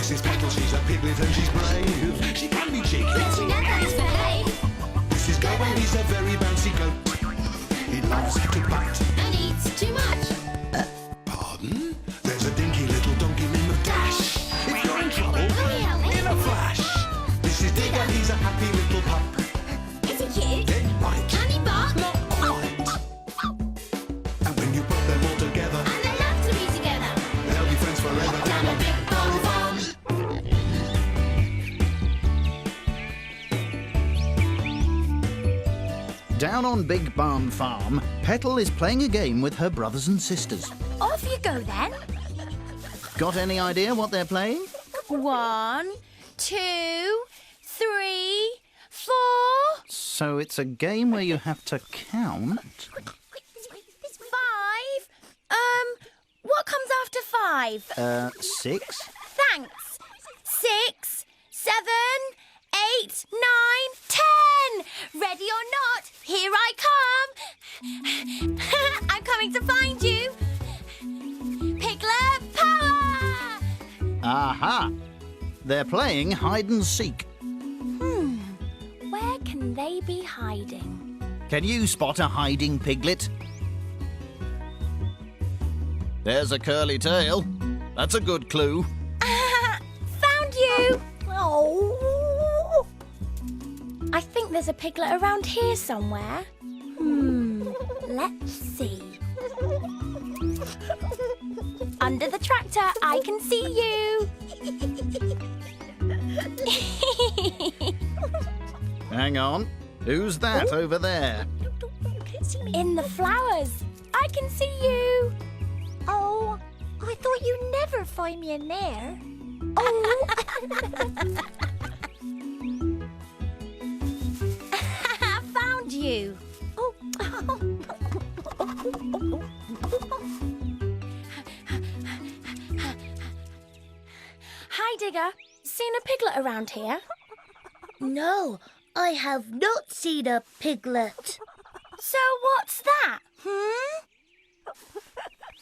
This is Petal, she's a piglet and she's brave. She can be cheeky, but she never misbehaves. This is Gobo, he's a very bouncy goat. He loves to bite and eats too much. Pardon? There's a dinky little donkey named Dash. If you're in trouble, in a flash. This is Digger, he's a happy little pup. Is he cute? Get right. Can he bark? Not quite. And when you put them all together, And they love to be together. they'll be friends forever. Down a big bone farm. Down on Big Barn Farm, Petal is playing a game with her brothers and sisters. Off you go then. Got any idea what they're playing? 1, 2, 3, 4. So it's a game where you have to count. 5. What comes after 5? 6. Thanks. 6, 7, 8, 9, 10. Ready or not, here I come. I'm coming to find you. Piglet power! Aha! They're playing hide and seek. Where can they be hiding? Can you spot a hiding piglet? There's a curly tail. That's a good clue. Found you! Oh. I think there's a piglet around here somewhere. Let's see. Under the tractor, I can see you. Hang on. Who's that over there? In the flowers, I can see you. Oh, I thought you'd never find me in there. Oh. Found you. Oh. Hi, Digger. Seen a piglet around here? No, I have not seen a piglet. So what's that?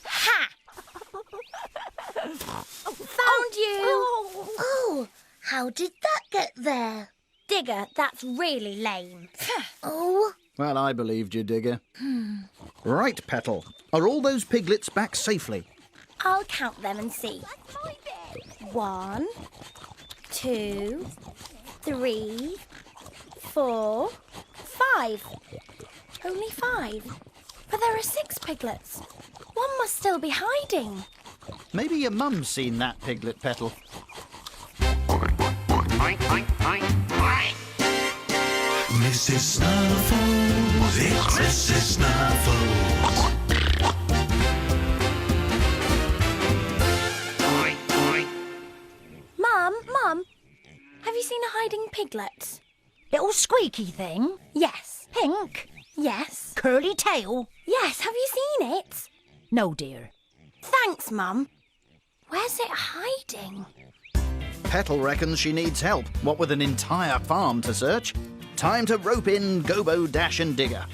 Ha! Found you! Oh, how did that get there? Digger, that's really lame. Oh, Well, I believed you, Digger. Right, Petal. Are all those piglets back safely? I'll count them and see. 1, 2, 3, 4, 5. Only 5. But there are 6 piglets. One must still be hiding. Maybe your mum's seen that piglet, Petal. Mrs. Snuffles, it's Mrs. Snuffles. Mum, have you seen a hiding piglet? Little squeaky thing? Yes. Pink? Yes. Curly tail? Yes, have you seen it? No, dear. Thanks, Mum. Where's it hiding? Petal reckons she needs help, what with an entire farm to search. Time to rope in Gobo, Dash and Digger.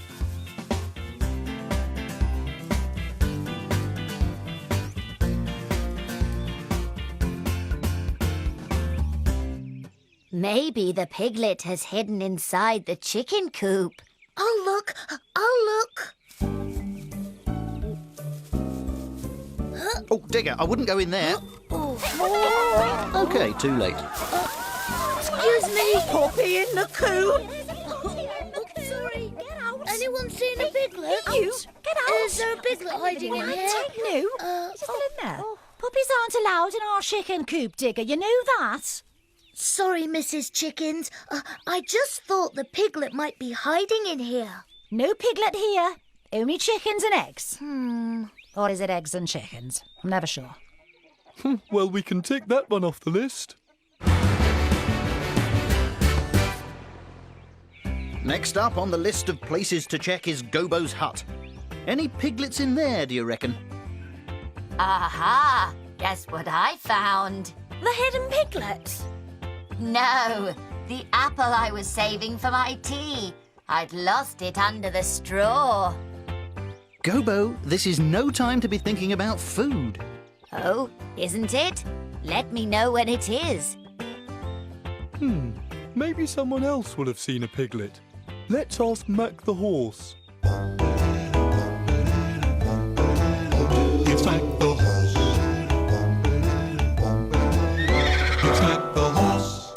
maybe the piglet has hidden inside the chicken coop. I'll look. Oh, Digger, I wouldn't go in there. OK, too late. Excuse me. Poppy in the coop. Sorry. Get out. Anyone seen a piglet? You, get out. Is there a piglet hiding in here? No. She's still in there. Puppies aren't allowed in our chicken coop, Digger. You know that. Sorry, Mrs. Chickens. I just thought the piglet might be hiding in here. No piglet here. Only chickens and eggs. Or is it eggs and chickens? I'm never sure. Well, we can tick that one off the list. Next up on the list of places to check is Gobo's hut. Any piglets in there, do you reckon? Aha! Guess what I found? The hidden piglet. No, the apple I was saving for my tea. I'd lost it under the straw. Gobo, this is no time to be thinking about food. Oh, isn't it? Let me know when it is. Maybe someone else will have seen a piglet. Let's ask Mac the horse. It's Mac the horse. It's Mac the horse.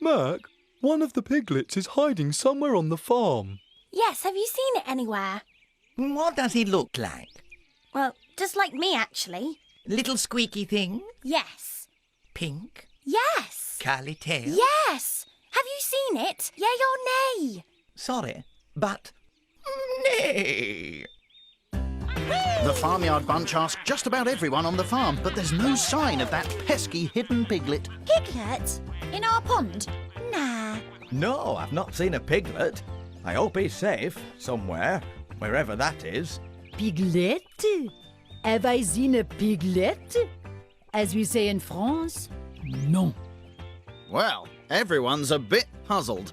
Mac, one of the piglets is hiding somewhere on the farm. Yes, have you seen it anywhere? What does he look like? Well, just like me, actually. Little squeaky thing? Yes. Pink? Yes. Curly tail? Yes. Have you seen it? Yay or nay? Sorry, but... nay. The Farmyard bunch asked just about everyone on the farm, but there's no sign of that pesky hidden piglet. Piglet? In our pond? Nah. No, I've not seen a piglet. I hope he's safe, somewhere, wherever that is. Piglet? Have I seen a piglet? As we say in France, non. Well, everyone's a bit puzzled.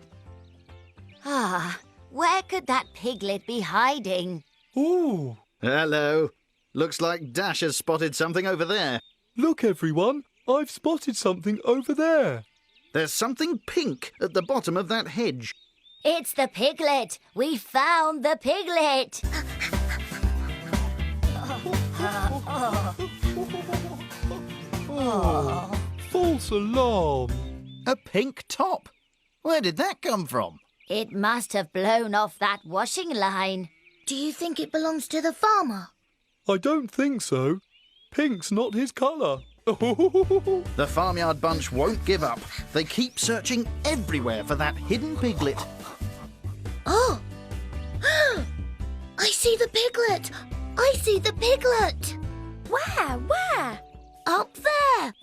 Ah, where could that piglet be hiding? Ooh, Hello. Looks like Dash has spotted something over there. look everyone, I've spotted something over there. There's something pink at the bottom of that hedge. It's the piglet. We found the piglet. False alarm. A pink top. Where did that come from? It must have blown off that washing line. Do you think it belongs to the farmer? I don't think so. Pink's not his colour. The Farmyard bunch won't give up. They keep searching everywhere for that hidden piglet. Oh! I see the piglet! I see the piglet! Where? Where? Up there!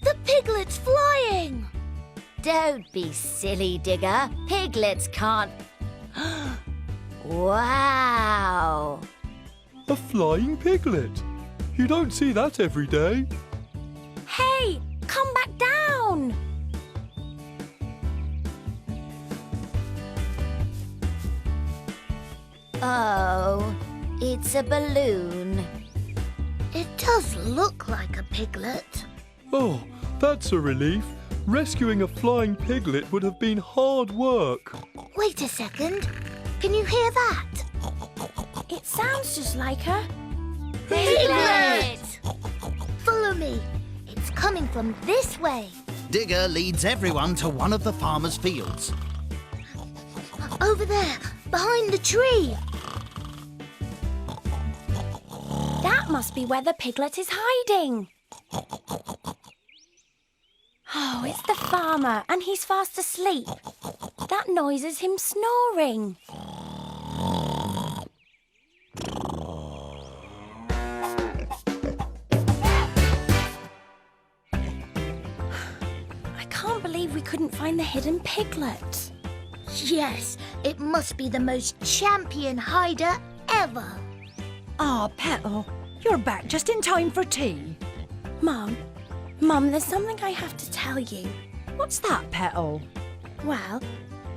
The piglet's flying! Don't be silly, Digger. Piglets can't... Wow! A flying piglet. You don't see that every day. Hey, come back down. Oh, it's a balloon. It does look like a piglet. Oh, that's a relief. Rescuing a flying piglet would have been hard work. Wait a second. Can you hear that? It sounds just like her. Piglet! Follow me. It's coming from this way. Digger leads everyone to one of the farmer's fields. Over there, behind the tree. That must be where the piglet is hiding. Oh, it's the farmer, and he's fast asleep. That noise is him snoring. I can't believe we couldn't find the hidden piglet. Yes, it must be the most champion hider ever. Ah, Petal, you're back just in time for tea. Mum, there's something I have to tell you. What's that, Petal? Well,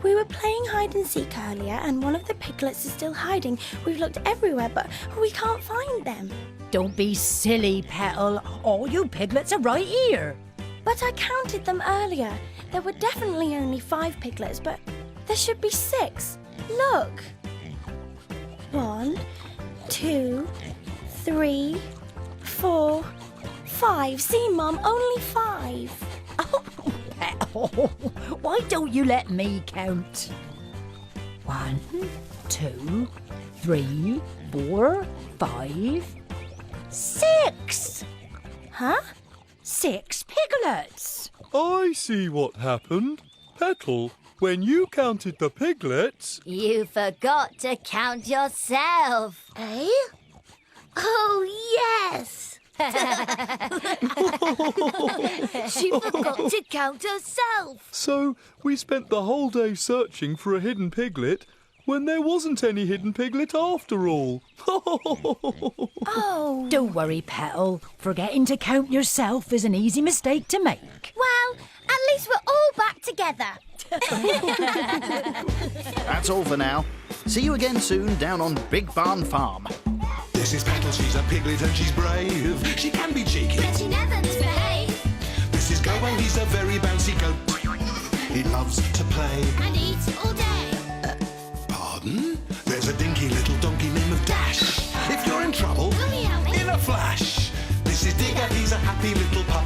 we were playing hide and seek earlier, and one of the piglets is still hiding. We've looked everywhere, but we can't find them. Don't be silly, Petal. All you piglets are right here. But I counted them earlier. There were definitely only 5 piglets, but there should be 6. Look. 1, 2, 3, 4, 5. See, Mum, only 5. Oh, Petal, why don't you let me count? 1, 2, 3, 4, 5, 6. Huh? 6 piglets. I see what happened. Petal, when you counted the piglets... You forgot to count yourself. Eh? Oh, yes! She forgot to count herself. So we spent the whole day searching for a hidden piglet when there wasn't any hidden piglet after all. Oh. Don't worry, Petal. Forgetting to count yourself is an easy mistake to make. Well, at least we're all back together. That's all for now. See you again soon down on Big Barn Farm. Mrs. Petal, she's a piglet and she's brave. She can be cheeky, But you never misbehave. This is Gobo, he's a very bouncy goat. He loves to play. And eat all day. Pardon? There's a dinky little donkey named Dash. If you're in trouble, Will you help me? in a flash. This is Digger, he's a happy little pup.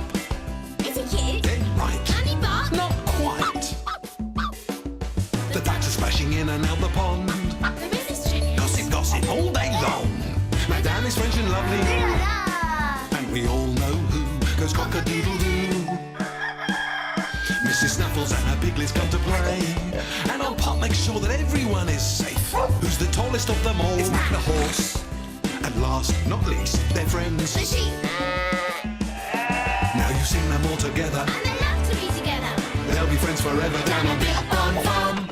Is he cute? Dead right. Can he bark? Not quite. The ducks are splashing in and out the pond. The Mrs. Chicken. Gossip, gossip all day long. Madame is French and lovely. La-la. And we all know who goes cock-a-doodle-doo. Mrs. Snuffles and her piglets come to play. And old Pop makes sure that everyone is safe. Who's the tallest of them all? It's Mac the horse. And last, not least, they're friends. The sheep. Now you've seen them all together. And they love to be together. They'll be friends forever down on Big Barn Farm.